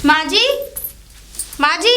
माँ जी, माँ जी।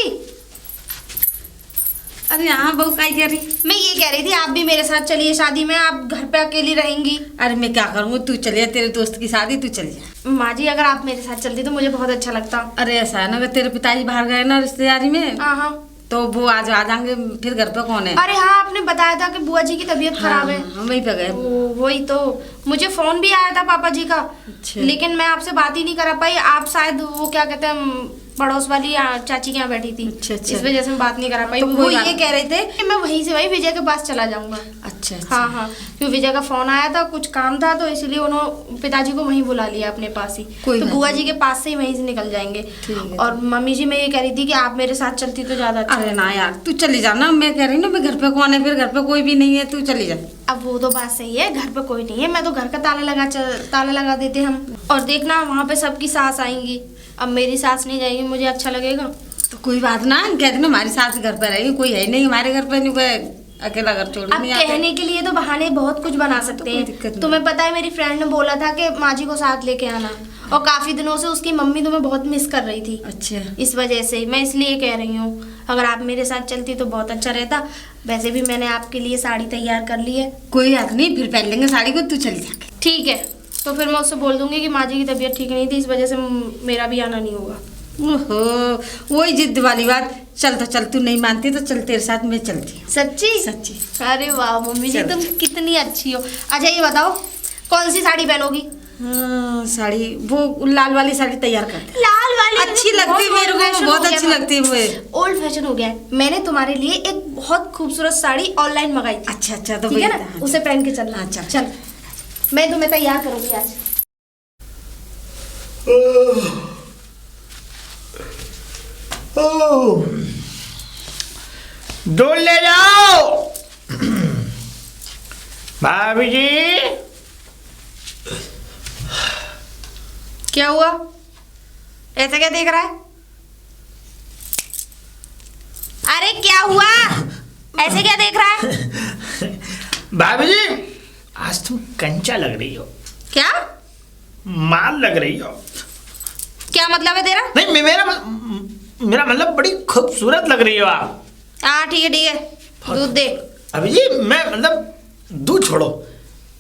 अरे हाँ बहू, क्या कह रही? मैं ये कह रही थी आप भी मेरे साथ चलिए शादी में, आप घर पे अकेली रहेंगी। अरे मैं क्या करूँ, तू चलिए, तेरे दोस्त की शादी, तू चल जा। माँ जी अगर आप मेरे साथ चलती तो मुझे बहुत अच्छा लगता। अरे ऐसा है ना, अगर तेरे पिताजी बाहर गए ना रिश्तेदारी में, हाँ हाँ, तो वो आज आ जाएंगे, फिर घर पे कौन है? अरे हाँ, आपने बताया था कि बुआ जी की तबीयत खराब है। हाँ, वहीं पे गए। वही तो, मुझे फोन भी आया था पापा जी का। अच्छा। लेकिन मैं आपसे बात ही नहीं करा पाई। आप शायद वो क्या कहते हैं, पड़ोस वाली चाची के यहाँ बैठी थी। अच्छा। इस वजह से मैं बात नहीं करा पाई। तो वो ये कह रहे थे कि मैं वहीं से वहीं विजय के पास चला जाऊंगा। अच्छा। हाँ हाँ, क्योंकि विजय का फोन आया था, कुछ काम था, तो इसलिए उन्होंने पिताजी को वहीं बुला लिया अपने पास ही। तो बुआ जी के पास से ही वहीं से निकल जाएंगे। और मम्मी जी मैं ये कह रही थी कि आप मेरे साथ चलती तो ज्यादा अच्छा। अरे ना यार, तू चली जा ना, मैं कह रही ना, मैं घर पे कौन है, फिर घर पे कोई भी नहीं है, तू चली जा। अब वो तो बात सही है, घर पे कोई नहीं है, मैं तो घर का ताला लगा देते हम। और देखना वहाँ पे सबकी सास आएंगी, अब मेरी सास नहीं जाएगी, मुझे अच्छा लगेगा? तो कोई बात ना, कह देना हमारी सास घर पर रहेगी, कोई है नहीं हमारे घर पर, नहीं कोई अकेला घर छोड़ अब नहीं आता। कहने के लिए तो बहाने बहुत कुछ बना सकते हैं। तुम्हें पता है मेरी फ्रेंड ने बोला था कि माँ जी को साथ लेके आना, और काफी दिनों से उसकी मम्मी तुम्हें बहुत मिस कर रही थी। अच्छा। इस वजह से मैं इसलिए कह रही हूँ, अगर आप मेरे साथ चलती तो बहुत अच्छा रहता। वैसे भी मैंने आपके लिए साड़ी तैयार कर ली है। कोई बात नहीं, फिर पहन लेंगे साड़ी को, तू चली जा। ठीक है, तो फिर मैं उससे बोल दूंगी कि माँ जी की तबीयत ठीक नहीं थी, इस वजह से मेरा भी आना नहीं होगा। ओहो, वही जिद वाली बात। चल तो चल, तू नहीं मानती तो चल, तेरे साथ मैं चलती। सच्ची? सच्ची। अरे वाह मम्मी जी, चल। तुम कितनी अच्छी हो। अच्छा ये बताओ, कौन सी साड़ी पहनोगी? हाँ, साड़ी वो लाल वाली साड़ी तैयार कर दे। लाल वाली? अच्छी लगती है मेरे को, बहुत अच्छी लगती है वो। ओल्ड फैशन हो गया है। मैंने तुम्हारे लिए एक बहुत खूबसूरत साड़ी ऑनलाइन मंगाई थी। अच्छा, तो ठीक है ना, हाँ, उसे पहन के चलना। हाँ, चल। चल, मैं तुम्हें तैयार करूंगी आज। दूध ले जाओ भाभी जी। क्या हुआ, ऐसा क्या देख रहा है? अरे क्या हुआ, ऐसे क्या देख रहा है? भाभी जी, आज तुम कंचा लग रही हो। क्या माल लग रही हो। क्या मतलब है तेरा? नहीं, मेरा मतलब बड़ी खूबसूरत लग रही हो आप। हाँ ठीक है, दूध दे। अभी जी मैं मतलब दूध छोड़ो,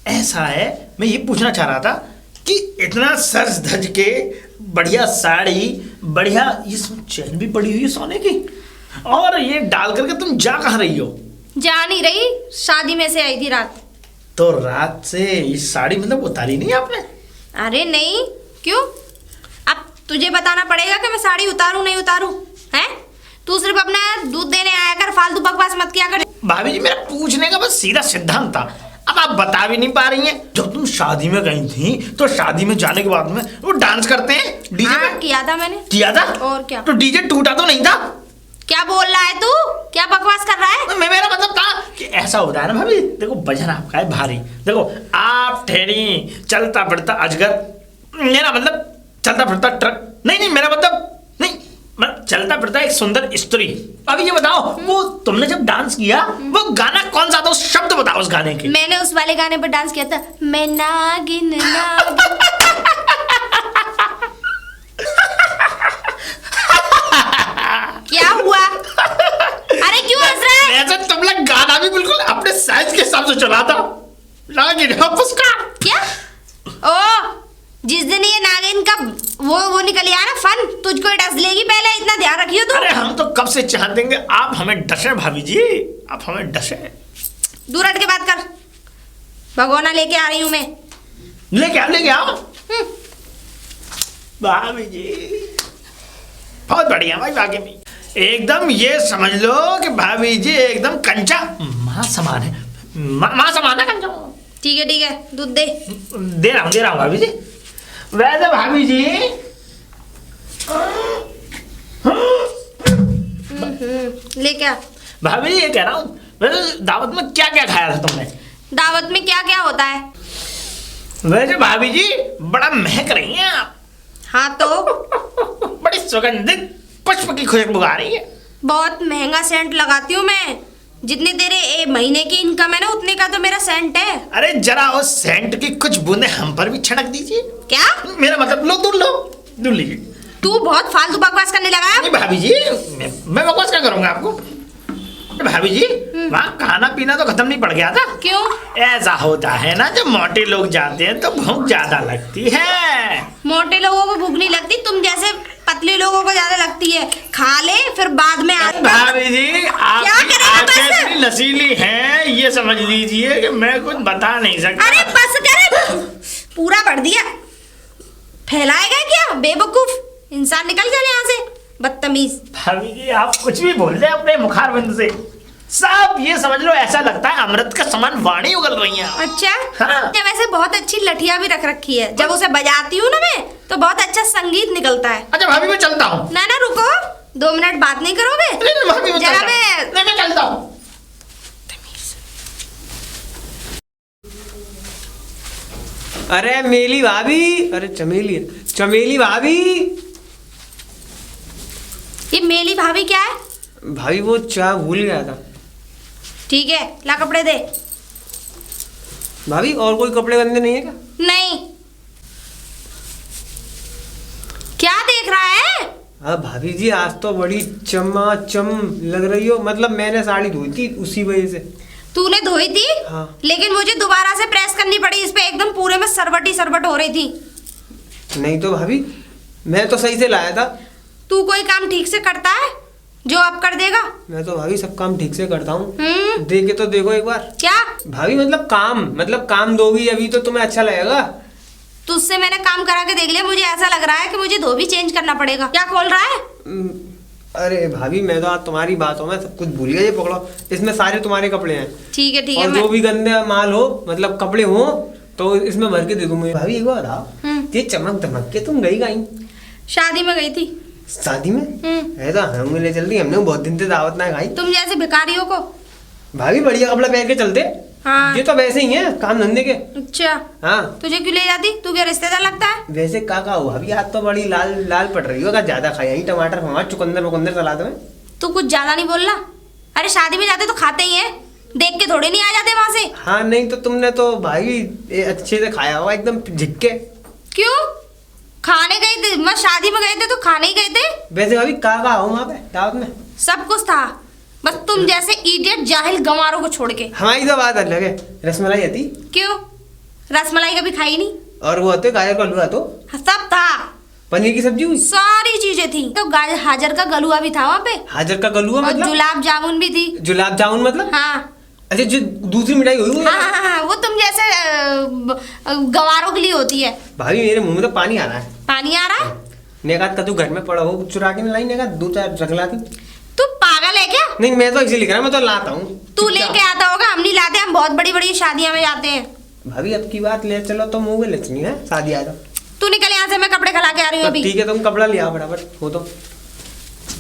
ऐसा है मैं ये पूछना चाह रहा था कि इतना सज धज के बढ़िया साड़ी, बढ़िया इसमें चैन भी पड़ी हुई है सोने की, और ये डाल करके तुम जा कहाँ रही हो? जा नहीं रही, शादी में से आई थी रात। तो रात से ये साड़ी मतलब उतारी नहीं आपने? अरे नहीं, क्यों? अब तुझे बताना पड़ेगा कि मैं साड़ी उतारूं नहीं उतारूं, हैं? तू सिर्फ अपना दूध देने आया कर, फालतू बकवास मत किया कर। भाभी जी मेरा पूछने का बस सीधा सिद्धांत था, अब आप बता भी नहीं पा रही हैं। जब तुम शादी में गई थी तो शादी में जाने के बाद में वो डांस करते हैं डीजे हाँ, पे। किया था मैंने। किया था? और क्या? तो डीजे टूटा तो नहीं था? क्या बोल रहा है तू, क्या बकवास कर रहा है? मेरा मतलब था कि ऐसा होता है ना भाभी, देखो वजन आपका है भारी, देखो आप ठहरी चलता फिरता अजगर, मेरा मतलब चलता फिरता ट्रक, नहीं मेरा मतलब नहीं, चलता फिरता एक सुंदर स्त्री। अभी ये बताओ, वो तुमने जब डांस किया वो गाना कौन सा था, उस शब्द बताओ उस गाने के। मैंने उस वाले गाने पर डांस किया था, मैं नागिन नागिन। क्या हुआ? अरे क्यों हंस रहा है? ऐसे तुम लोग गाना भी बिल्कुल अपने साइज के हिसाब से चला था। नागिन उसका क्या? ओ, जिस दिन ये नागिन का वो निकल आया ना फन, तुझको डस लेगी, पहले इतना ध्यान रखियो तू। अरे हम तो कब से चाह देंगे, आप हमें डसे भाभी जी, आप हमें डसे। दूर हट के बात कर, भगोना लेके आ रही हूँ मैं। लेके आओ भाभी जी, बहुत बढ़िया भाई, वाकई में एकदम ये समझ लो कि भाभी जी एकदम कंचा माँ समान है, माँ समान है कंचा। ठीक है, दूध दे। दे रहा हूँ भाभी जी। वैसे भाभी जी ले क्या? भाभी जी ये कह रहा हूँ, वैसे दावत में क्या क्या खाया था तुमने? दावत में क्या क्या होता है? वैसे भाभी जी बड़ा महक रही हैं आप। हाँ तो बड़ी सुगंधित पुष्प की खुशबू आ रही है। बहुत महंगा सेंट लगाती हूँ मैं, जितने तेरे महीने की इनकम है ना उतने का तो मेरा सेंट है। अरे जरा उस सेंट की कुछ बूंदे हम पर भी छिड़क दीजिए। क्या? मेरा मतलब लो दूध लीजिए। तू बहुत फालतू बकवास करने लगा है। नहीं भाभी जी, मैं बकवास क्या करूंगा आपको? भाभी जी वहाँ खाना पीना तो खत्म नहीं पड़ गया था? क्यों? ऐसा होता है ना, जब मोटे लोग जाते हैं तो भूख ज्यादा लगती है। मोटे लोगों को भूख नहीं लगती, तुम जैसे पतले लोगों को ज्यादा लगती है। खा ले फिर बाद में भाभी जी आपकी करेगा आंखें बस? इतनी नशीली हैं, ये समझ लीजिए कि मैं कुछ बता नहीं सकता। अरे बस कर, पूरा भर दिया। फैलाएगा क्या बेवकूफ इंसान, निकल जा यहाँ से बदतमीज। भाभी जी आप कुछ भी बोल रहे हैं अपने मुखारबंद से, सब ये समझ लो ऐसा लगता है अमृत का समान वाणी उगल रही है। अच्छा हाँ। ये वैसे बहुत अच्छी लठिया भी रख रखी है, जब उसे बजाती हूँ ना मैं तो बहुत अच्छा संगीत निकलता है। अच्छा भाभी मैं चलता हूँ। ना ना रुको, 2 मिनट बात नहीं करोगे? नहीं भाभी मैं जरा चलता हूँ। नहीं मैं चलता हूँ। अरे मेली भाभी, अरे चमेली चमेली भाभी। ये मेली भाभी क्या है? भाभी वो चाय भूल गया था। ठीक है ला कपड़े दे। भाभी और कोई कपड़े गंदे नहीं है क्या? नहीं। क्या देख रहा है? हाँ भाभी जी आज तो बड़ी चमाचम लग रही हो, मतलब मैंने साड़ी धोई थी उसी वजह से। तूने धोई थी? हाँ। लेकिन मुझे दोबारा से प्रेस करनी पड़ी, इस पे एकदम पूरे में सरबट ही सरबट हो रही थी। नहीं तो भाभी मैं तो सही से लाया था। तू कोई काम ठीक से करता है जो अब कर देगा? मैं तो भाभी सब काम ठीक से करता हूँ। देखे तो देखो एक बार। क्या भाभी मतलब काम दोगी अभी तो तुम्हें अच्छा लगेगा। तुझसे मैंने काम करा के देख लिया, मुझे ऐसा लग रहा है कि मुझे धोबी चेंज करना पड़ेगा। क्या खोल रहा है? अरे भाभी मैं तो आज तुम्हारी बातों में सब कुछ भूल गया। ये पकड़ो, इसमें सारे तुम्हारे कपड़े हैं। ठीक है और जो भी गंदे माल हो मतलब कपड़े हो तो इसमें भर के दे दूंगी। भाभी एक बार बताओ, ये चमक धमक के तुम गई कहीं? शादी में गई थी। शादी में? ऐसा हमें ले चल रही, हमने बहुत दिन से दावत ना खाई। तुम जैसे भिखारियों को। भाभी बढ़िया कपड़ा पहन के चलते। हाँ। ये तो वैसे ही है काम धंधे के। अच्छा हाँ तुझे क्यों ले जाती? तू क्या रिश्तेदार लगता है? वैसे काका हो भाभी आज तो बड़ी लाल लाल पड़ रही हो। अगर ज्यादा खाया ही टमाटर फमाटर चुकंदर सलाद में। तू कुछ ज्यादा नहीं बोलना। अरे शादी में जाते तो खाते ही हैं, देख के थोड़े नहीं आ जाते वहां से। हाँ नहीं तो तुमने तो भाई अच्छे से खाया होगा एकदम झिक्के। क्यों? खाने गए थे, मैं शादी में गए थे तो खाने ही गए थे। वैसे भाभी काका हो वहाँ पे दावत में? सब कुछ था, बस तुम जैसे इडियट जाहिल गंवारों को छोड़ के। हमारी तो बात अलग है। रसमलाई आती? क्यों? रसमलाई कभी खाई नहीं? और वो आते गाजर का हलवा तो? सब था, पनीर की सब्जी हुई? सारी चीजें थी। तो हाजर का गलुआ भी था वहाँ पे। हाजर का गलुआ और मतलब? गुलाब जामुन भी थी। गुलाब जामुन मतलब? हाँ अच्छा जो दूसरी मिठाई हुई वो? हाँ हाँ हाँ, वो तुम जैसे गंवारों के लिए होती है। भाभी मेरे मुंह में तो पानी आ रहा है। पानी आ रहा है? नेकात का तू घर में पड़ा हो चुरा के नहीं लाई? नेकात 2-4 रख लाती। तू पागल है क्या? नहीं मैं तो इसी लिख रहा, मैं तो लाता हूँ। तू लेके आता होगा, हम नहीं लाते। हम बहुत बड़ी बड़ी शादियां में जाते हैं। भाभी अब की बात ले चलो तो मुंह में लचनी है शादी आ जाओ। तू निकल यहाँ से, मैं कपड़े खला के आ रही हूँ अभी। ठीक है तुम कपड़ा ले आओ फटाफट। हो तो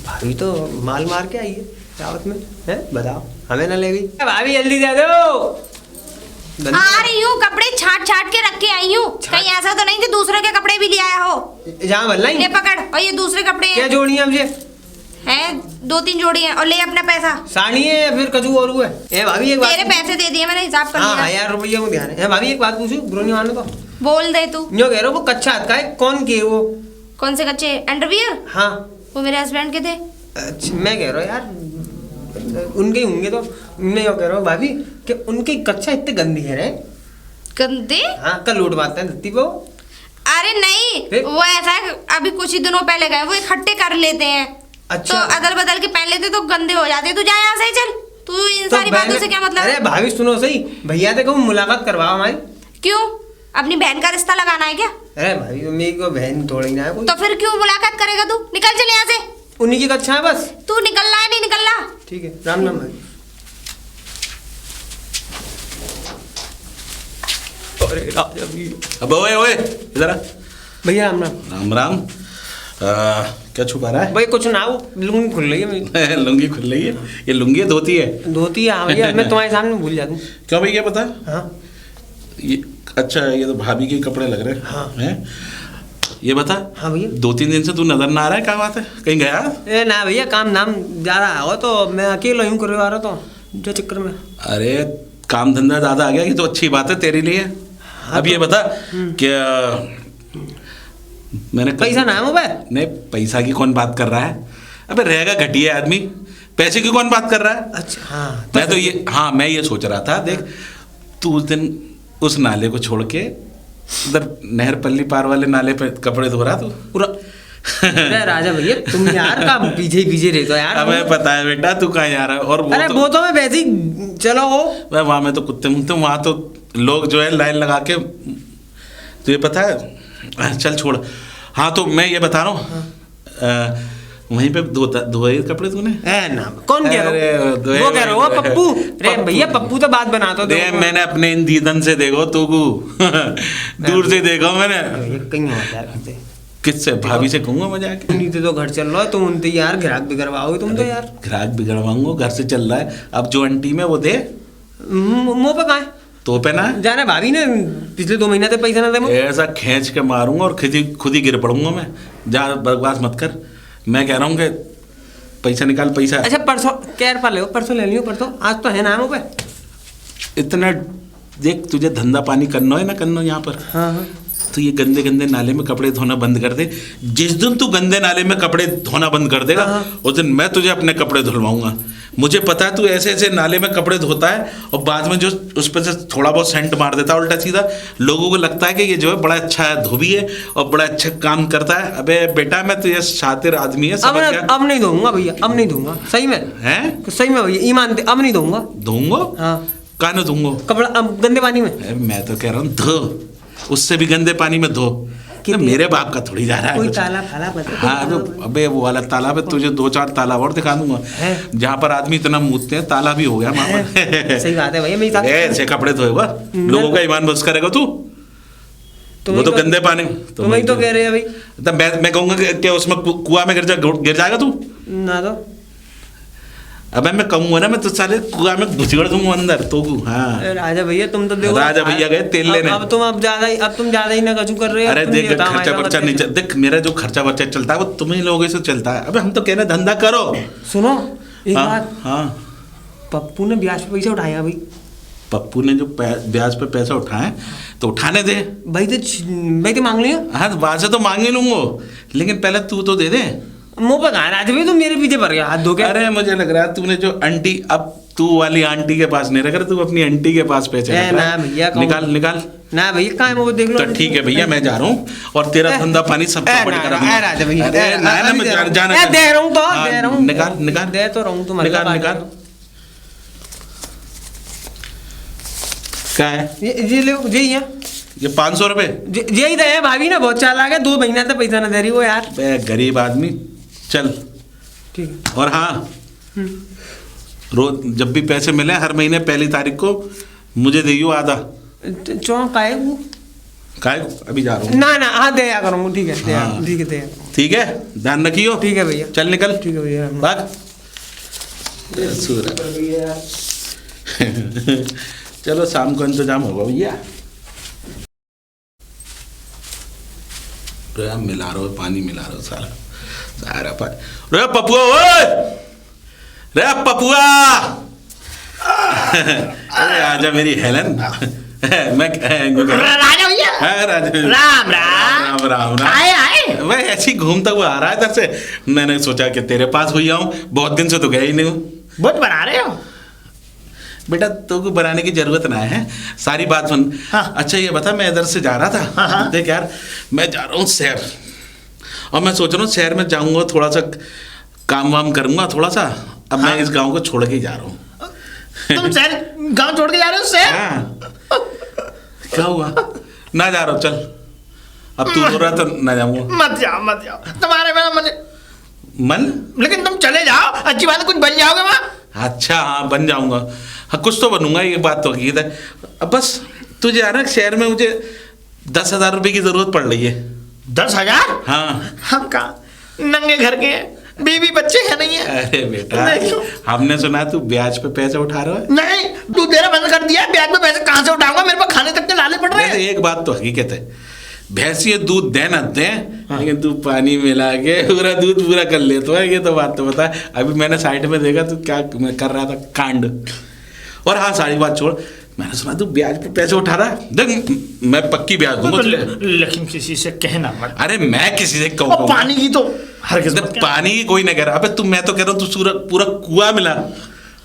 भाभी तो माल मार के आई है दावत में है, बताओ हमें ना ले गई। भाभी जल्दी दे दो। आ रही हूँ, कपड़े छाट छाट के रख के आई हूँ। कहीं ऐसा तो नहीं कि दूसरे के कपड़े भी ले आया हो। जहाँ बल्ला ले पकड़, और ये दूसरे कपड़े क्या जोड़ी है मुझे? हैं 2-3 जोड़ी हैं। और ले अपना पैसा। साड़ी है या फिर कजू और है? ए भाभी एक बात। तेरे पैसे दे दिए मैंने, हिसाब कर हाँ लिया। 1000 रुपये को ध्यान है। भाभी एक बात पूछू, बुरा नहीं मानो तो? बोल दे तू। जो कह रहे हो वो कच्चा हाथ का है, कौन के वो? कौन से कच्चे अंडरवियर? हाँ वो मेरे हस्बैंड के थे। अच्छा मैं कह रहा हूँ यार उनके ही होंगे। तो मैं ये कह रहा हूँ भाभी कि उनकी कच्चा इतने गंदी है रे। गंदे? हाँ कल लूट बात है धरती पे। अरे नहीं, फिर? वो ऐसा है अभी कुछ ही दिनों पहले गए, वो इकट्ठे कर लेते हैं। अच्छा। तो अदल बदल के पहन लेते तो गंदे हो जाते। तू जा यहाँ से, चल। तू इन तो सारी बातों से क्या मतलब अरे है? भाभी सुनो सही, भैया से कहूँ मुलाकात करवाओ हमारी। क्यों? अपनी बहन का रिश्ता लगाना है क्या? अरे भाभी मेरी को बहन थोड़ी ना है कोई। तो फिर क्यों मुलाकात करेगा तू? निकल चल यहाँ से। उन्हीं की कक्षा है बस। तू निकल रहा है नहीं निकल रहा? ठीक है राम राम भाई। अरे राजा भी। अब ओए ओए इधर आ। भैया राम राम। राम राम। क्या छुपा रहा है? भाई कुछ ना, वो लुंगी खुल रही है मेरी। लुंगी खुल रही है? ये लुंगी है धोती है? धोती है हाँ भैया, मैं तुम्हारे सामने भूल जाता हूँ। क्यों भाई क्या पता? हाँ ये अच्छा है, ये तो भाभी के कपड़े लग रहे हैं। हाँ। हैं? ये बता। हाँ भैया। 2-3 दिन से तू नजर ना आ रहा है, क्या बात है? कहीं गया? ए ना भैया काम नाम जा रहा हो तो मैं अकेला यूँ करवा रहा था जो चक्कर में। अरे काम धंधा ज़्यादा आ गया, ये तो अच्छी बात है तेरे लिए। अब ये बता कि मैंने पैसा ना है मुँह पे। नहीं, पैसा की कौन बात कर रहा है? अबे रहेगा घटिया आदमी, पैसे की कौन बात कर रहा है? अच्छा हाँ, मैं ये सोच रहा था, देख तू उस दिन उस नाले को छोड़ के उधर नहर पल्ली पार वाले नाले पे कपड़े धो रहा तू पूरा। अरे राजा भैया तुम यार का पीछे पीछे रहते हो यार। हमें पता है बेटा तू कहाँ जा रहा है। और अरे वो तो मैं वैसे ही चलो हो वहाँ में तो कुत्ते मुंगते, वहाँ तो लोग जो है लाइन लगा के, तुझे पता है। चल छोड़। हाँ तो मैं ये बता रहा हूँ, वहीं पे धोए कपड़े तूने? ना कौन कह रहा है? वो कह रहा हो पप्पू। अरे भैया पप्पू तो बात बनाता दे, मैंने अपने इन दीदन से देखो तू को दूर से देखो मैंने। कहीं होता है किससे? भाभी से कहूंगा मैं जाके। नहीं तो घर चल रहा है तुम उनसे यार ग्राहक बिगड़वाओगे तुम तो यार। ग्राहक बिगड़वाऊंगा? घर से चल रहा है अब जो आंटी में वो दे। मुँह पे कहाँ है? तो पे ना जाना भाभी ने पिछले 2 महीने से पैसा ना दे मुझे। ऐसा खींच के मारूंगा और खुद ही गिर पड़ूंगा मैं। जा बकवास मत कर, मैं कह रहा हूँ कि पैसा निकाल पैसा। अच्छा परसों कैर पर ले, परसों ले लियो, परसों आज तो है ना मुँह पे। इतना देख, तुझे धंधा पानी करना है ना करना यहाँ पर। हाँ तो ये गंदे गंदे नाले में कपड़े धोना बंद कर दे। जिस दिन तू गंदे नाले में कपड़े धोना बंद कर देगा उस दिन मैं तुझे अपने कपड़े धुलवाऊंगा। मुझे पता है तू ऐसे ऐसे नाले में कपड़े धोता है और बाद में जो उस पर से थोड़ा बहुत सेंट मार देता है उल्टा सीधा, लोगों को लगता है कि ये जो है बड़ा अच्छा है, धोबी है और बड़ा अच्छा काम करता है। अबे बेटा मैं तुझे शातिर आदमी है, समझ गया? अब नहीं दूंगा भैया, अब नहीं दूंगा सही में। हैं? सही में भैया ईमान दे, अब नहीं दूंगा। धोऊंगा? हाँ कहाँ ना धोऊंगा? कपड़ा अब गंदे पानी में। मैं तो कह रहा हूँ धो, उससे भी गंदे पानी में धो। मेरे बाप का थोड़ी जा रहा है कोई कुछ। तालाब फालाब है? हाँ तो अबे वो वाला तालाब है, तुझे 2-4 तालाब और दिखा दूंगा जहाँ पर आदमी इतना मुँहते हैं, तालाब ही हो गया वहाँ पर। सही बात है भैया मेरी बात। ऐसे कपड़े धोएगा, लोगों का ईमान बस करेगा तू? वो तो गंदे पानी। तो मैं तो कह रहे हैं भाई, तब मैं कहूंगा कि उसमें कुआं में गिर जाएगा तू ना। तो अबे मैं कहूंगा ना, मैं तो साले कुआं में घुस दूंगा अंदर तो। हाँ राजा भैया तुम तो देखो, राजा भैया गए तेल लेने। अब तुम ज्यादा ही ना कचू कर रहे हो। अरे देख खर्चा वर्चा नहीं देख, मेरा जो खर्चा वर्चा चलता है वो तुम्हें लोगों से चलता है। अबे हम तो कहना धंधा करो। सुनो एक हाँ, बात, हाँ पप्पू ने ब्याज पे पैसा उठाया भाई। पप्पू ने जो ब्याज पे पैसा उठाए तो उठाने दे भाई तो मांग लियो। हाँ वहां से तो मांग ही लूंगा, लेकिन पहले तू तो दे दे। मुंह पे कहा राजा भाई, तुम मेरे पीछे पड़ गया हाथ धो के। अरे मुझे लग रहा है तूने जो आंटी, अब तू वाली आंटी के पास नहीं रख रहा, तू अपनी आंटी के पास पैसे रख रहा है। ना भैया निकाल ना भैया, कहाँ है वो देख लो। तो ठीक है भैया मैं जा रहा हूँ और तेरा धंधा पानी सब चौपट करा दूंगा। राजा भैया जाना दे रहा हूँ तो दे रहा हूँ, निकाल दे तो रहा हूँ तुम। निकाल क्या है ये लो जी है ये 500 रुपए? यही दे भाभी ना बहुत चालाक है, 2 महीना से पैसा ना दे रही वो यार। गरीब आदमी। चल ठीक है। और हाँ रोज जब भी पैसे मिले हर महीने पहली तारीख को मुझे दियो आधा। चौंक आए वो काय अभी जा रहा हूँ ना हाँ दे करूँगा। ठीक है हाँ। ठीक है ठीक है ध्यान रखियो। ठीक है भैया, चल निकल। ठीक है भैया भाग। चलो शाम को इंतजाम होगा भैया। मिला रहा हो पानी, मिला रहा हो सारा पानी। रे पपुआ, ओए रे पपुआ, अरे आजा मेरी हेलन। मैं राजा भैया राम राम। राम आए मैं ऐसे ही घूमता हुआ आ रहा है इधर से। मैंने सोचा कि तेरे पास हुई आऊं, बहुत दिन से तो गया ही नहीं हूँ। बहुत बना रहे हो बेटा, तो को बनाने की जरूरत ना है, सारी बात सुन। हाँ। अच्छा ये बता, मैं इधर से जा रहा था। हाँ। देख यार मैं जा रहा हूँ शहर, और मैं सोच रहा हूँ शहर में जाऊंगा, थोड़ा सा काम वाम करूंगा थोड़ा सा। अब हाँ। मैं इस गांव को छोड़ के जा रहा हूँ। तुम शहर गांव छोड़ के जा रहे हो शहर? हाँ। क्या हुआ? ना जा रहा हूँ, चल। अब तू बोल रहा तो ना जाऊंगा। मत जाओ तुम्हारे मन, लेकिन तुम चले जाओ, अच्छी बात है, कुछ बन जाओगे वहाँ। अच्छा हाँ बन जाऊंगा, हाँ कुछ तो बनूंगा, ये बात तो हकीकत है। अब बस तुझे आ ना शहर में मुझे 10,000 रुपए की जरूरत पड़ रही है। 10,000? हाँ। हम कहाँ नंगे घर के हैं, बीवी बच्चे है नहीं है। अरे बेटा हमने सुना तू ब्याज पे पैसे उठा रहा है। नहीं तू देना बंद कर दिया, ब्याज पे पैसे कहाँ से उठाऊंगा, मेरे पास खाने तक के लाले पड़ रहे हैं। एक बात तो हकीकत है, भैंसिया दूध दे ना दे, लेकिन तू पानी मिला के पूरा दूध पूरा कर लेता है, ये तो बात तो बता। अभी मैंने साइड में देखा तू क्या कर रहा था, कांड। और हाँ सारी बात छोड़, मैंने सुना तू ब्याज पे पैसे उठा रहा है। देख मैं पक्की ब्याज दूंगा तुझे। लेकिन किसी से कहना मत। अरे मैं किसी से और कहूँ पानी की तो हर किसी पानी की कोई नहीं कह रहा। अबे तू, मैं तो कह रहा हूँ तू पूरा कुआं मिला।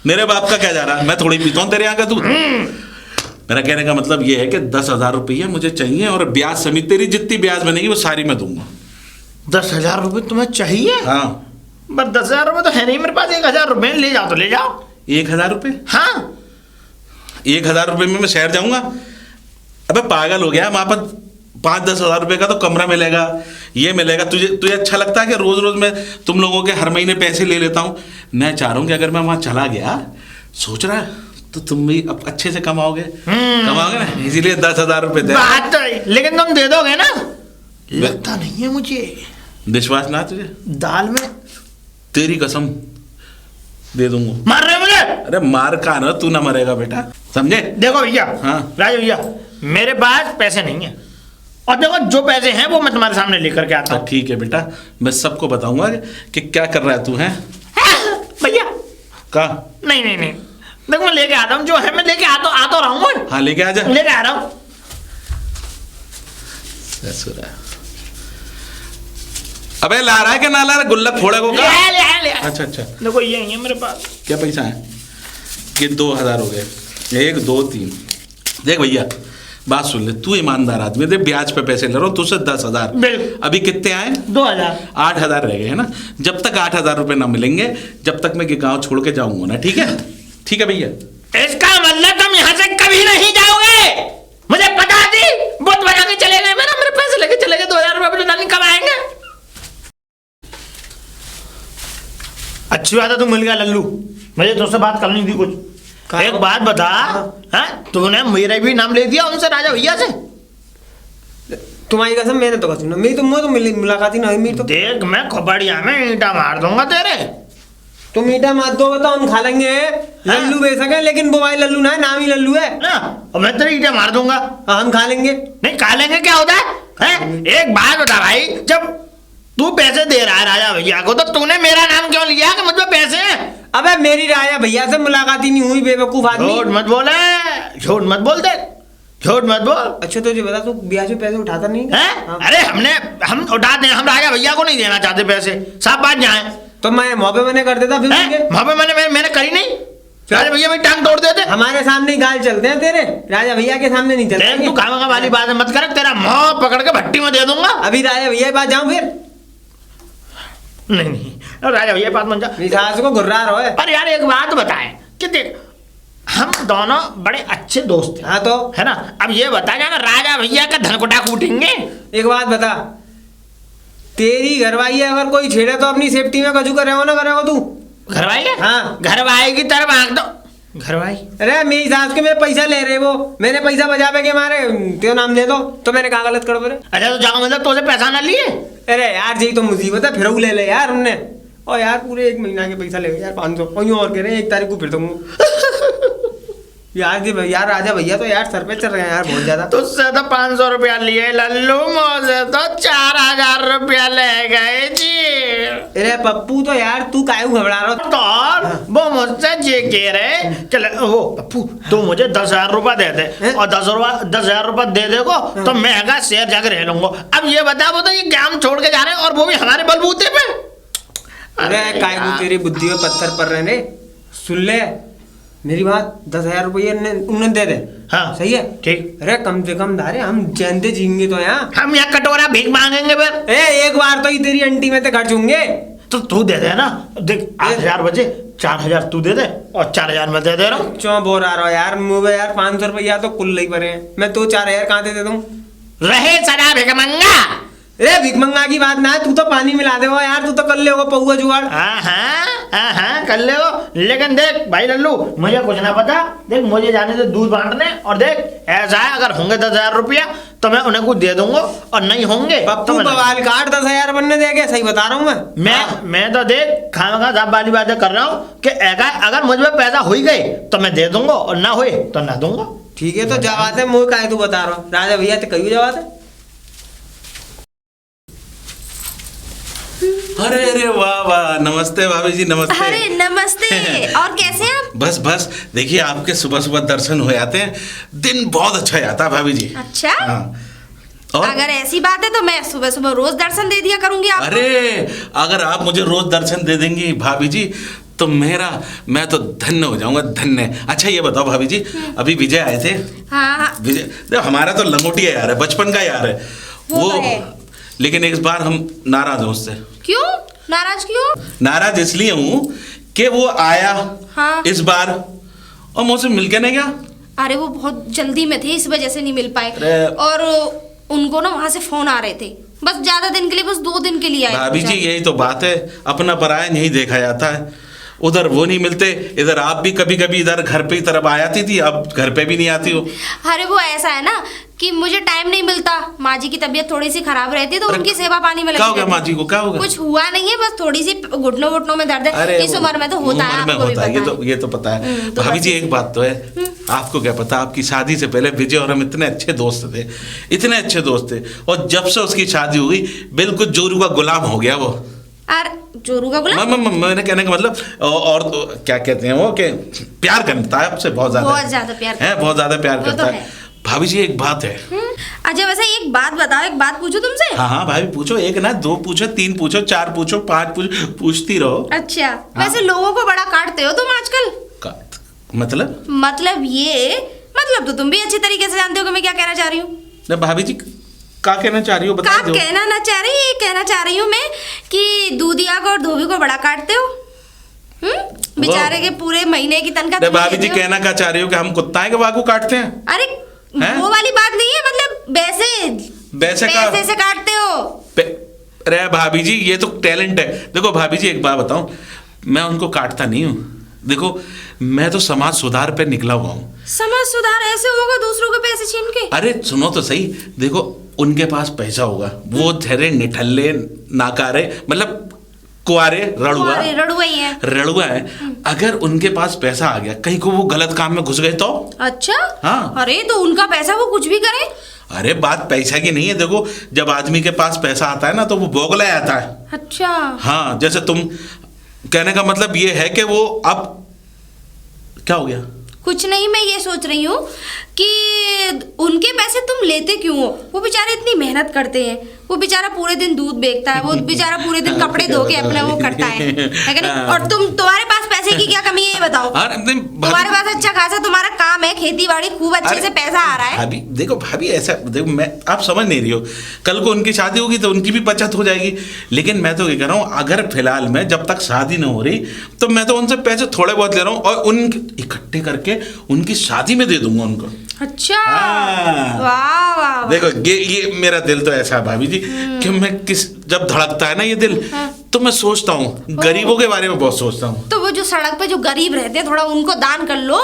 मेरे बाप का क्या जा रहा है, मैं थोड़ी पीता हूँ तेरे यहाँ का दूध। मेरा कहने का मतलब ये है कि 10,000 रुपये मुझे चाहिए और ब्याज समेत तेरी जितनी ब्याज बनेगी वो सारी मैं दूंगा। 10,000 रुपये तुम्हें चाहिए? हाँ। बस 10,000 रुपये तो है नहीं मेरे पास। 1,000 रुपये ले जाओ तो ले जाओ। 1,000 रुपये? हाँ। 1,000 रुपये में मैं शहर जाऊंगा? अबे पागल हो गया। वहां पर 5-10 हज़ार रुपये का तो कमरा मिलेगा, ये मिलेगा। तुझे अच्छा लगता है कि रोज रोज मैं तुम लोगों के हर महीने पैसे ले लेता हूँ? मैं चाह रहा हूँ कि अगर मैं वहां चला गया, सोच रहा है तो तुम भी अब अच्छे से कमाओगे ना, इसीलिए 10,000 रुपये दे। बात तो लेकिन तुम दे दोगे ना? लगता नहीं है मुझे। विश्वास ना तुझे? दाल में तेरी कसम दे दूंगा। मार रहे हो मुझे? अरे मार का ना, तू ना मरेगा बेटा, समझे? देखो भैया, हाँ राजू भैया, मेरे पास पैसे नहीं है और देखो जो पैसे हैं वो मैं तुम्हारे सामने लेकर के आता हूँ। ठीक है बेटा, मैं सबको बताऊंगा कि क्या कर रहा है तू। है भैया का? नहीं नहीं नहीं, देखो मैं लेके आता हूँ, जो है मैं लेके आता रहा हूँ। हाँ लेके आ जा। लेके आ रहा हूँ। अबे ला रहा है कि ना ला रहा है? गुल्लक फोड़े को का? ले। अच्छा देखो ये है मेरे पास। क्या पैसा है? ये 2,000 हो गए। 1 2 3। देख भैया बात सुन ले, तू ईमानदार आदमी, देख ब्याज पे पैसे ले रहा हूँ तुझसे 10,000। बिल्कुल। अभी कितने आए? 2,000। 8,000 रह गए है ना। जब तक 8,000 रुपये ना मिलेंगे, जब तक मैं ये गाँव छोड़ के जाऊंगा ना। ठीक है? ठीक है भैया। इसका मतलब तुम यहाँ से कभी नहीं जाओगे? मुझे पता थी। बहुत बना के चले गए, मेरे पैसे लेके चले गए। 2,000 रुपये नहीं कब आएंगे? अच्छी बात है तू मिल गया लल्लू, मुझे तुझसे बात करनी थी कुछ। एक बात बता, तूने मेरा भी नाम ले दिया उनसे, राजा भैया से? तुम्हारी कसम, मैंने तो कसम मेरी तो मुझे तो मुलाकात ही ना हुई मेरी तो। देख मैं खोपड़िया में ईंटा मार दूंगा तेरे। तुम मीठा मत दो, बताओ हम खा लेंगे। लल्लू बेशक है लेकिन वो भाई लल्लू ना है, नाम ही लल्लू है ना। और मैं तेरे ईंटा मार दूंगा। हम खा लेंगे। नहीं खा लेंगे क्या होता है? एक बात बता भाई, जब तू पैसे दे रहा है राजा भैया को, तो तूने मेरा नाम क्यों लिया कि मुझ पे पैसे हैं? अबे मेरी राजा भैया से मुलाकात ही नहीं हुई, बेवकूफ आदमी। झूठ मत बोले, झूठ मत बोल दे, झूठ मत बोल। अच्छा तुझे बता, तू ब्याज पे पैसे उठाता नहीं है? अरे हम उठाते हैं, हम राजा भैया को नहीं देना चाहते पैसे, साफ बात जाए तो मैं मौके मैंने कर देता फिर। वहां पे मैंने करी नहीं। राजा भैया मेरी टांग तोड़ देते। हमारे सामने ही गाल चलते हैं तेरे, राजा भैया के सामने नहीं चलते। तू खामा वाली बात मत कर, तेरा मुंह पकड़ के भट्टी में दे दूंगा। अभी राजा भैया के पास जाऊं फिर? नहीं राजा भैया बात मन जा, सास को घुर्रा रहो है। पर यार एक बात बताए कि देख हम दोनों बड़े अच्छे दोस्त हैं। हाँ तो है ना। अब ये बता जाना राजा भैया का धनकुटा कूटेंगे। एक बात बता, तेरी घरवाई अगर कोई छेड़े तो अपनी सेफ्टी में कजू करे हो ना करे हो तू? घरवाई है? हाँ। घरवाई की तरफ आंख दो। घरवाई? अरे मेरी सास के मेरे पैसा ले रहे वो, मैंने पैसा बचा पे के मारे तेरा नाम दे दो तो मैंने कहा गलत करो। अच्छा तो जाओ मतलब तुझे पैसा ना लिए? अरे यार यही तो मुसीबत है, फिर वो ले ले यार उनने। और यार पूरे 1 महीना के पैसा ले गए यार, 500 और कह रहे हैं 1 तारीख को फिर दूंगा। यार जी यार राजा भैया तो यार सर पे चल रहे हैं यार बहुत ज्यादा। तुझसे तो 500 रुपया लिए लल्लू, मुझे तो 4,000 रुपया ले गए जी। अरे पप्पू तो यार तू काहे घबरा रहा हो? तो वो मुझसे ये कह रहे चल वो पप्पू तू मुझे 10,000 रुपया दे दे और 10,000 रुपया दे देगो तो मैं शहर जाकर रह लूंगा। अब ये बता, वो तो ये काम छोड़ के जा रहे हैं और वो भी हमारे बलबूते पे। अरे काहे को तेरी बुद्धि में पत्थर पड़ रहे ने? सुन ले मेरी बात, 10,000 रुपये उन्हें दे दे। हाँ सही है ठीक। अरे कम से कम धारे हम जानते जीएंगे तो यहाँ। हम यहाँ कटोरा भीख मांगेंगे फिर? एक बार तो ही तेरी अंटी में तो खर्च होंगे। तो तू दे दे ना, देख 8,000 बचे, 4,000 तू दे दे और 4,000 मैं दे रहा हूँ। क्यों बोल रहा हो यार मुझे यार? 500 रुपया तो कुल नहीं भरे हैं, मैं तो 4,000 कहाँ दे दूँ? रहे सदा भिखमंगा। अरे भिखमंगा की बात ना है, तू तो पानी मिला दे वो यार, तू तो कर ले वो पौआ जुगाड़। हाँ कर ले वो। लेकिन देख भाई लल्लू, मुझे कुछ ना पता, देख मुझे जाने दे दूध बांटने। और देख ऐसा है, अगर होंगे 10,000 रुपया तो मैं उन्हें कुछ दे दूंगा और नहीं होंगे पप्पू बवाल काट 10,000 बनने देगे। सही बता रहा हूँ मैं तो देख खाना साहब वाली बातें कर रहा हूँ कि अगर मुझ में पैसा हो गए तो मैं दे दूंगा और ना हुए तो ना दूंगा। ठीक है तो जवाब है, मुझे काहे तू बता रहा हूँ? राजा भैया तो कही जवाब है। अरे अरे वाह वाह, नमस्ते भाभी जी, नमस्ते। अरे नमस्ते। और कैसे हैं आप? बस बस देखिए, आपके सुबह सुबह दर्शन हो जाते हैं, दिन बहुत अच्छा जाता है भाभी जी। अच्छा। हाँ। और अगर ऐसी बात है तो मैं सुबह सुबह रोज दर्शन दे दिया करूंगी आपको। अरे अगर आप मुझे रोज दर्शन दे देंगी भाभी जी तो मैं तो धन्य हो जाऊंगा, धन्य। अच्छा ये बताओ भाभी जी, अभी विजय आए थे। हाँ हाँ। विजय देखो, हमारा तो लंगोटिया यार है, बचपन का यार है वो तो है। लेकिन इस बार हम नाराज हैं उससे। क्यों नाराज क्यों? नाराज इसलिए हूँ कि वो आया हाँ। इस बार और मुझसे मिल के नहीं गया। अरे वो बहुत जल्दी में थे, इस वजह से नहीं मिल पाए। अरे। और उनको ना वहां से फोन आ रहे थे, बस ज्यादा दिन के लिए, बस 2 दिन के लिए आए। भाभी जी यही तो बात है, अपना पराया नहीं देखा जाता है। उधर वो नहीं मिलते, इधर आप भी कभी कभी इधर घर पे ही तरफ आ जाती थी, अब घर पे भी नहीं आती हो। अरे वो ऐसा है ना कि मुझे टाइम नहीं मिलता, माँ जी की तबीयत थोड़ी सी खराब रहती है तो उनकी सेवा पानी में लगी क्या हो गया रहती माँ जी को, क्या हो गया? कुछ हुआ नहीं है, बस थोड़ी सी घुटनों वुटनों में दर्द है। अरे इस उम्र में तो होता है, उम्र में आपको भी होता है, पता है। ये तो पता है। तो भाभी बस जी एक बात तो है, आपको क्या पता, आपकी शादी से पहले विजय और हम इतने अच्छे दोस्त थे, इतने अच्छे दोस्त थे, और जब से उसकी शादी हुई बिल्कुल जोरू का गुलाम हो गया वो। अरे जोरू का गुलाम? मैंने कहने का मतलब, और तो क्या कहते हैं वो, कि प्यार करता है आपसे बहुत ज्यादा, बहुत ज्यादा प्यार है, बहुत ज्यादा प्यार वो तो करता है। है। भाभी जी एक बात है। अच्छा वैसे एक बात बताओ, एक बात पूछूं तुमसे? हाँ हाँ भाभी पूछो, 1 ना 2 पूछो, 3 पूछो, 4 पूछो, 5 पूछो, पूछती रहो। अच्छा वैसे लोगों को बड़ा काटते हो तुम आजकल। मतलब मतलब तो तुम भी अच्छी तरीके से जानते हो कि मैं क्या कहना चाह रही हूँ। भाभी जी क्या कहना चाह रही हो, बता दो। कहना ना चाह रही, ये कहना चाह रही हूँ मैं कि दूधिया को और धोबी को बड़ा काटते हो। बेचारे के पूरे महीने की तनख्वाह तुम भाभी जी देते हो। कहना क्या चाह रही हो कि हम कुत्ता है कि वाकू काटते हैं? अरे हैं? वो वाली बात नहीं है, मतलब वैसे का- पैसे से काटते हो। अरे भाभी जी ये तो टैलेंट है। देखो भाभी जी एक बात बताऊं, मैं उनको काटता नहीं हूँ। देखो मैं तो समाज सुधार पे निकला हुआ हूँ। समाज सुधार ऐसे होगा दूसरों के पैसे छीन के? अरे सुनो तो सही, देखो उनके पास पैसा होगा, वो ठहरे निठल्ले नाकारे, मतलब कुआरे रड़ुआ ही है। रड़ुआ है। अगर उनके पास पैसा आ गया, कहीं को वो गलत काम में घुस गए तो? अच्छा हाँ। अरे तो उनका पैसा वो कुछ भी करे। अरे बात पैसा की नहीं है, देखो जब आदमी के पास पैसा आता है ना तो वो बौखला आता है। अच्छा हाँ, जैसे तुम, कहने का मतलब ये है कि वो अब क्या हो गया? कुछ नहीं, मैं ये सोच रही हूँ कि उनके पैसे तुम लेते क्यों हो? वो बेचारे इतनी मेहनत करते हैं, वो बेचारा पूरे दिन दूध बेचता है, वो बेचारा पूरे दिन कपड़े धो के अपना वो करता है कि नहीं? और तुम्हारे पास पैसे की क्या कमी है ये बताओ? तुम्हारे पास अच्छा खासा तुम्हारा काम है, खेती बाड़ी, खूब अच्छे से पैसा आ रहा है। भाभी देखो, भाभी ऐसा देखो, मैं आप समझ नहीं रही हो, कल को उनकी शादी होगी तो उनकी भी बचत हो जाएगी। लेकिन मैं तो ये कह रहा हूँ, अगर फिलहाल में जब तक शादी न हो रही तो मैं तो उनसे पैसे थोड़े बहुत ले रहा हूँ और उन इकट्ठे करके उनकी शादी में दे दूंगा उनको। अच्छा हाँ। वाह वाह। देखो ये मेरा दिल तो ऐसा है भाभी जी कि मैं जब धड़कता है ना ये दिल, तो मैं सोचता हूँ, गरीबों के बारे में बहुत सोचता हूँ। तो वो जो सड़क पे जो गरीब रहते हैं थोड़ा उनको दान कर लो,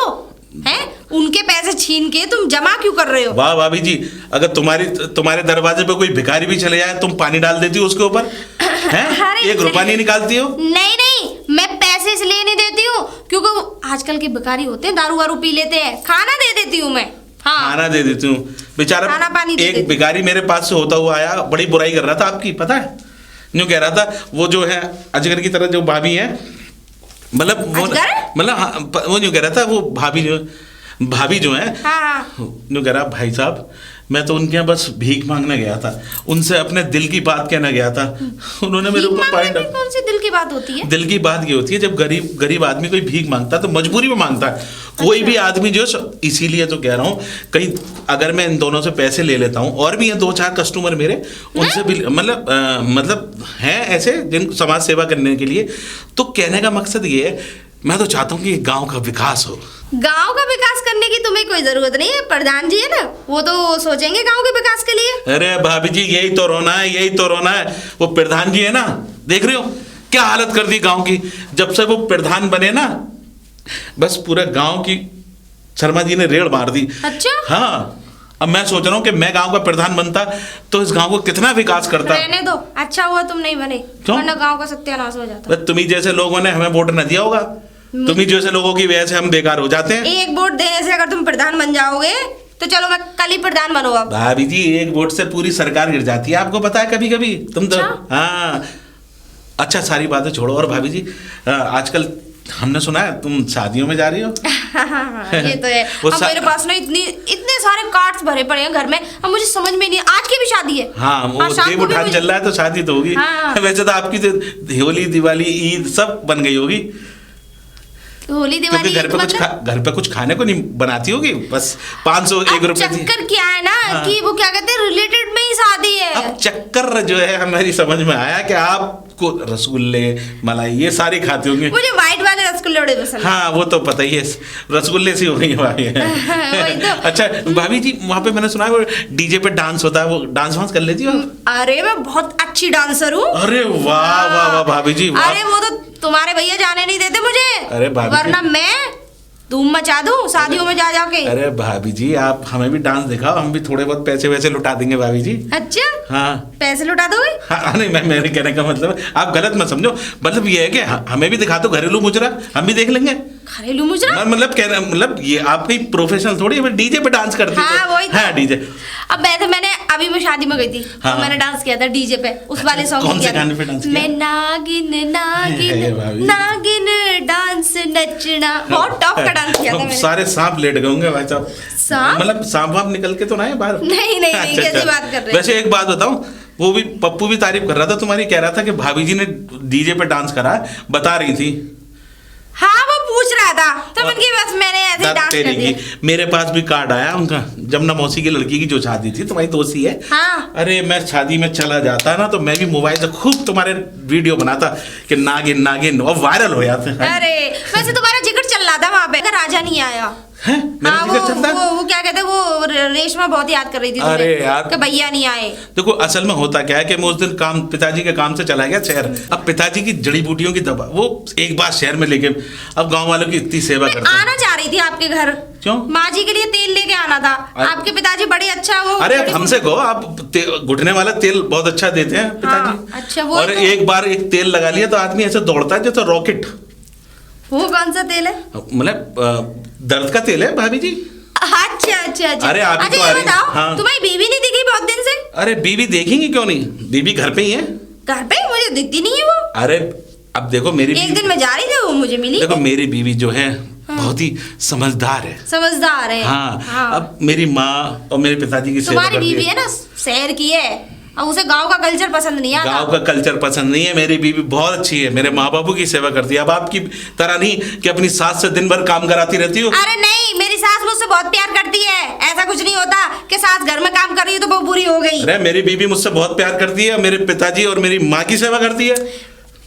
हैं? उनके पैसे छीन के तुम जमा क्यों कर रहे हो? वाह भाभी जी, अगर तुम्हारे दरवाजे पे कोई भिखारी भी चले जाए, तुम पानी डाल देती हो उसके ऊपर? हैं? 1 रुपया नहीं निकालती हो? नहीं नहीं, मैं पैसे इसलिए नहीं देती हूँ क्योंकि वो आजकल के भिखारी होते हैं, दारू वारू पी लेते हैं, खाना दे देती हूँ मैं। हाँ खाना दे देती हूँ बेचारा। खाना पानी दे देती। एक भिखारी मेरे पास से होता हुआ आया, बड़ी बुराई कर रहा था आपकी, पता है? यूँ कह रहा था, वो जो है अजगर की तरह जो भाभी है, मतलब वो यूँ कह रहा था, वो भाभी जो है, यूँ कह रहा, भाई साहब मैं तो उनके यहाँ बस भीख मांगने गया था, उनसे अपने दिल की बात कहना गया था। उन्होंने मेरे ऊपर पॉइंट। कौन सी दिल की बात होती है? दिल की बात ये होती है, जब गरीब आदमी कोई भीख मांगता है तो मजबूरी में मांगता है। कोई भी आदमी जो, इसीलिए तो कह रहा हूँ, कहीं अगर मैं इन दोनों से पैसे ले लेता हूँ, और भी हैं 2-4 कस्टमर मेरे, उनसे भी मतलब हैं ऐसे जिन समाज सेवा करने के लिए, तो कहने का मकसद ये है, मैं तो चाहता हूँ कि गांव का विकास हो। गांव का विकास करने की तुम्हें कोई जरूरत नहीं है, प्रधान जी है ना, वो तो सोचेंगे गांव के विकास के लिए। अरे भाभी जी यही तो रोना है, यही तो रोना है। वो प्रधान जी है ना, देख रहे हो क्या हालत कर दी गांव की। जब से वो प्रधान बने ना, बस पूरे गांव की शर्मा जी ने रेड़ मार दी। अच्छा हाँ, अब मैं सोच रहा हूँ कि मैं गांव का प्रधान बनता तो इस गांव को कितना विकास करता। रहने दो, अच्छा हुआ तुम नहीं बने, वरना गांव का सत्यानाश हो जाता। तुम्ही जैसे लोगों ने हमें वोट न दिया होगा, तुम्ही जैसे लोगों की वजह से हम बेकार हो जाते हैं। एक वोट देने से अगर तुम प्रधान बन जाओगे तो चलो मैं कल ही प्रधान बनूंगा। भाभी जी 1 वोट से पूरी सरकार गिर जाती है, आपको पता है कभी कभी। तुम तो अच्छा? हाँ, अच्छा सारी बातें छोड़ो। और भाभी जी आजकल हमने सुना है तुम शादियों में जा रही हो। ये तो है। वो अब मेरे पास ना इतने सारे कार्ड्स भरे पड़े हैं घर में, अब मुझे समझ में नहीं, आज की भी शादी है। हाँ वो शाम देव को भी उठान चल रहा है तो शादी तो होगी। हाँ। वैसे तो आपकी तो होली दिवाली ईद सब बन गई होगी, होली क्योंकि दिवाली घर पे कुछ घर पे कुछ खाने को नहीं बनाती होगी, बस 501 अब रुपए की। चक्कर क्या है ना हाँ। कि वो क्या कहते हैं रिलेटेड में ही शादी है। अब चक्कर जो है हमारी समझ में आया कि आपको रसगुल्ले मलाई ये सारी खाते होंगे। मुझे व्हाइट वाले रसगुल्ले बड़े पसंद हैं। हाँ वो तो पता ही है, रसगुल्ले से हो गई है भाभी। वही तो। अच्छा भाभी जी वहाँ पे मैंने सुना है वो डीजे पे डांस होता है, वो डांस वांस कर लेती हो? अरे मैं बहुत अच्छी डांसर हूँ। अरे वाह वाह वाह भाभी जी वाह। अरे वो तो तुम्हारे भैया जाने नहीं देते मुझे। अरे भाभी जी। वरना मैं धूम मचा दूं शादियों में जा जाके। अरे भाभी जी आप हमें भी डांस दिखाओ, हम भी थोड़े बहुत पैसे वैसे लुटा देंगे भाभी जी। अच्छा हाँ पैसे लुटा दोगे? हाँ नहीं मेरे कहने का मतलब आप गलत मत समझो, मतलब ये है कि हमें भी दिखा दो घरेलू मुजरा, हम भी देख लेंगे। घरेलू मुजरा? मतलब कहना मतलब ये आपकी प्रोफेशनल थोड़ी है, डीजे पे डांस करती है। हाँ वही तो। हाँ डीजे। अब मैंने अभी मैं शादी में गई थी हाँ। तो मैंने डांस किया था डीजे पे, उस वाले सॉन्ग कौन से गाने पे डांस किया? मैं नागिन हे नागिन भाभी। नागिन डांस नचना, बहुत टॉप का डांस किया था मैंने। सारे सांप लेट गए होंगे भाई साहब। सांप? मतलब सांप वाप निकल के तो ना है बाहर? नहीं, कैसी बात कर रहे हैं? वैसे एक बात बताऊं, वो भी पप्पू भी तारीफ कर रहा था तुम्हारी, कह रहा था कि भाभी जी ने डीजे पे डांस करा, बता रही थी। हाँ वो पूछ रहा था तो बस मैंने ऐसे ही डांस कर दिया। मेरे पास भी कार्ड आया उनका, जमुना मौसी की लड़की की जो शादी थी, तुम्हारी दोस्ती है। हाँ। अरे मैं शादी में चला जाता ना तो मैं भी मोबाइल से खूब तुम्हारे वीडियो बनाता कि नागिन नागिन, और वायरल हो जाते हैं। अरे वैसे तुम्हारा जिक्र चल रहा था वहाँ पे, राजा नहीं आया। हैं? मेरा हाँ, जिक्र चलता है? वो क्या कहते हैं, वो रेशमा बहुत याद कर रही थी अरे तुम्हें, यार। कि भैया नहीं आए। देखो असल में होता क्या है कि मैं उस दिन पिताजी के काम से चला गया शहर। अब पिताजी की जड़ी बूटियों की दवा वो एक बार शहर में लेके, अब गांव वालों की इतनी सेवा करते हैं। आना चाह रही थी आपके घर। क्यों? माँ जी के लिए तेल लेके आना था। आपके पिताजी बड़े अच्छा वो। अरे अब हमसे कहो, आप घुटने वाला तेल बहुत अच्छा देते हैं पिताजी। हाँ, अच्छा, वो और तो। एक बार एक तेल लगा लिया तो आदमी ऐसे दौड़ता है जैसे रॉकेट। वो कौन सा तेल है? मतलब दर्द का तेल है भाभी जी। अच्छा अच्छा अच्छा। अरे आप ही अच्छा तो आ ये रही- बताओ, हाँ। तुम्हारी बीवी नहीं दिखी बहुत दिन से? अरे बीवी देखेंगी क्यों नहीं, बीवी घर पे ही है। घर पे मुझे दिखती नहीं है वो। अरे अब देखो मेरी एक दिन मैं जा रही थी वो मुझे मिली। देखो मेरी बीवी जो है बहुत ही समझदार है। समझदार है। हाँ अब मेरी माँ और मेरे पिताजी की सेवा तुम्हारी करती बीवी है ना शहर की है, और उसे गांव का कल्चर पसंद नहीं आता। गांव का कल्चर पसंद नहीं है। मेरी बीवी बहुत अच्छी है, मेरे माँ बापू की सेवा करती है। अब आपकी तरह नहीं कि अपनी सास से दिन भर काम कराती रहती हो। अरे नहीं, मेरी सास मुझसे बहुत प्यार करती है। ऐसा कुछ नहीं होता कि सास घर में काम कर रही है तो वो बुरी हो गई। अरे मेरी बीवी मुझसे बहुत प्यार करती है, मेरे पिताजी और मेरी माँ की सेवा करती है।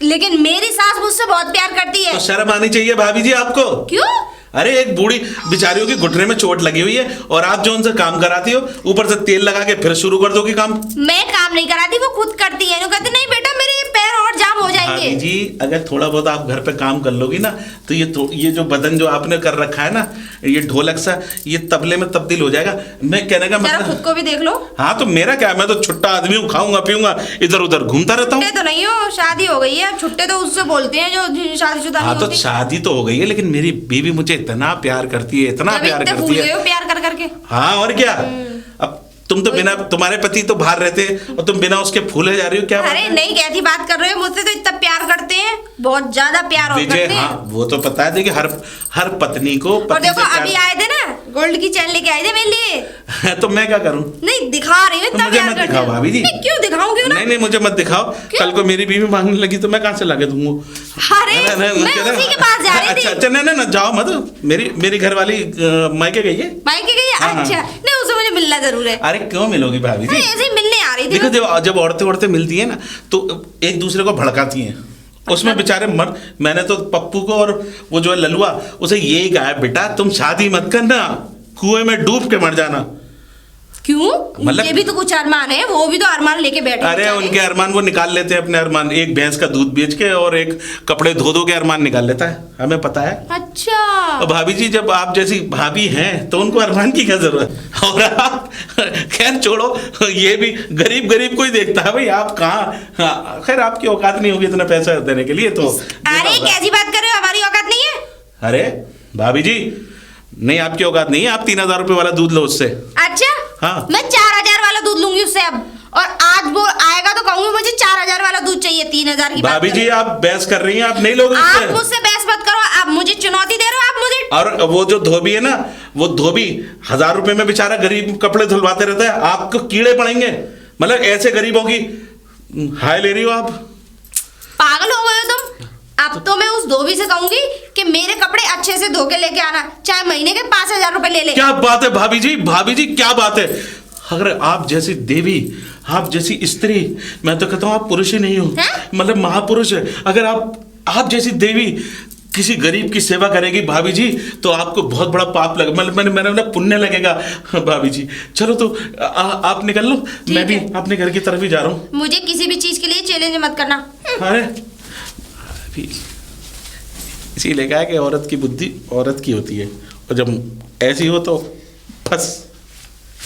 लेकिन मेरी सास मुझसे बहुत प्यार करती है। तो शर्म आनी चाहिए भाभी जी आपको। क्यों? अरे एक बूढ़ी बिचारियों की घुटने में चोट लगी हुई है और आप जो उनसे काम कराती हो, ऊपर से तेल लगा के फिर शुरू कर दोगी काम। मैं काम नहीं कराती, वो खुद करती है। वो कहती नहीं बेटा मेरे पैर और जाम हो जाएंगे। भाभी जी अगर थोड़ा बहुत आप घर पे काम कर लोगी ना तो ये जो बदन जो आपने कर रखा है ना, ये ढोलक सा, ये तबले में तब्दील हो जाएगा। मैं कहने का जरा मतलब खुद को भी देख लो। हाँ तो मेरा क्या, मैं तो छुट्टा आदमी हूँ, खाऊंगा पीऊंगा इधर उधर घूमता रहता हूँ। छुट्टे तो नहीं हो, शादी हो गई है। छुट्टे तो उससे बोलते हैं जो शादीशुदा हाँ नहीं तो होती। शादी तो हो गई है, लेकिन मेरी बीवी मुझे इतना प्यार करती है, इतना तभी प्यार इतने करती फूल गए है। हो प्यार कर करके। हाँ और क्या। अब तुम तो बिना, तुम्हारे पति तो बाहर रहते और तुम बिना उसके फूले जा रही हो, क्या बात अरे है? नहीं कैसी बात कर रहे हो, मुझसे तो इतना प्यार करते हैं, बहुत ज्यादा प्यार और विजय करते हैं। हाँ वो तो पता है, देखिए हर पत्नी को और पति देखो से प्यार- अभी आए थे ना, गोल्ड की चैन लेके आए थे मेरे लिए। तो मैं क्या करूं? नहीं दिखा रही हूँ, तो इतना मुझे प्यार मत करते दिखाओ हो। भाभी जी। नहीं, क्यों दिखाऊं, क्यों ना? नहीं मुझे मत दिखाओ। क्यों? कल को मेरी बीवी मांगने लगी तो मैं कहाँ से लाके दूंगा? अरे मैं उसी के पास जा रही थी। अच्छा नहीं जाओ मत। मेरी घरवाली मायके गई है। मायके गई है? हाँ, हाँ। अच्छा नहीं, उसे मुझे मिलना जरूर है। अरे क्यों मिलोगी भाभी जी? नहीं, ऐसे ही मिलने आ रही थी। देखो जब औरतें मिलती है ना तो एक दूसरे को भड़काती हैं। उसमें बेचारे मैंने तो पप्पू को और वो जो है ललुआ उसे यही कहा है, बेटा तुम शादी मत करना, कुएं में डूब के मर जाना। क्यों? मतलब- उनके भी तो कुछ अरमान है, वो भी तो अरमान लेके बैठे हैं अरे बेचारे। उनके अरमान वो निकाल लेते हैं अपने अरमान, एक भैंस का दूध बेच के और एक कपड़े धो के अरमान निकाल लेता है, हमें पता है। अच्छा और भाभी जी जब आप जैसी भाभी हैं तो उनको अरमान की क्या जरूरत। और आप खैर छोड़ो, ये भी गरीब को ही देखता है भाई, आप कहाँ। हाँ, खैर आपकी औकात नहीं होगी इतना पैसा देने के लिए तो। अरे कैसी बात कर रहे हो, हमारी औकात नहीं है। अरे भाभी जी नहीं, आपकी औकात नहीं है, आप 3000 रुपये वाला दूध लो उससे। अच्छा हाँ। मैं 4000 वाला दूध लूंगी उससे अब। और आज वो आएगा तो कहूंगी मुझे 4,000 वाला दूध चाहिए, 3,000 की बात भाभी जी करो। आप बहस कर रही हैं, आप नहीं लोगे आप इससे। मुझसे बहस मत करो, आप मुझे चुनौती दे रहे हो, आप मुझे। और वो जो धोबी है ना, वो धोबी 1,000 रुपए में बेचारा गरीब कपड़े धुलवाते रहता है, आपको कीड़े पड़ेंगे। मतलब ऐसे गरीबों की हाय ले रही हो आप। पागल हो गए हो तुम। अब तो मैं उस धोबी से कहूंगी कि मेरे कपड़े अच्छे से धो के लेके आना, चाहे महीने के 5,000 रुपए ले ले। क्या बात है भाभी जी क्या बात है। अगर आप जैसी देवी, आप जैसी स्त्री, मैं तो कहता हूँ आप पुरुष ही नहीं हो, हैं? मतलब महापुरुष है। अगर आप जैसी देवी किसी गरीब की सेवा करेगी भाभी जी, तो आपको बहुत बड़ा पाप लगे, मतलब मेरा पुण्य लगेगा भाभी जी। चलो तो आप निकल लो, मैं भी है। अपने घर की तरफ ही जा रहा हूँ। मुझे किसी भी चीज के लिए चैलेंज मत करना। अरे अभी इसीलिए कहा कि औरत की बुद्धि औरत की होती है, और जब ऐसी हो तो बस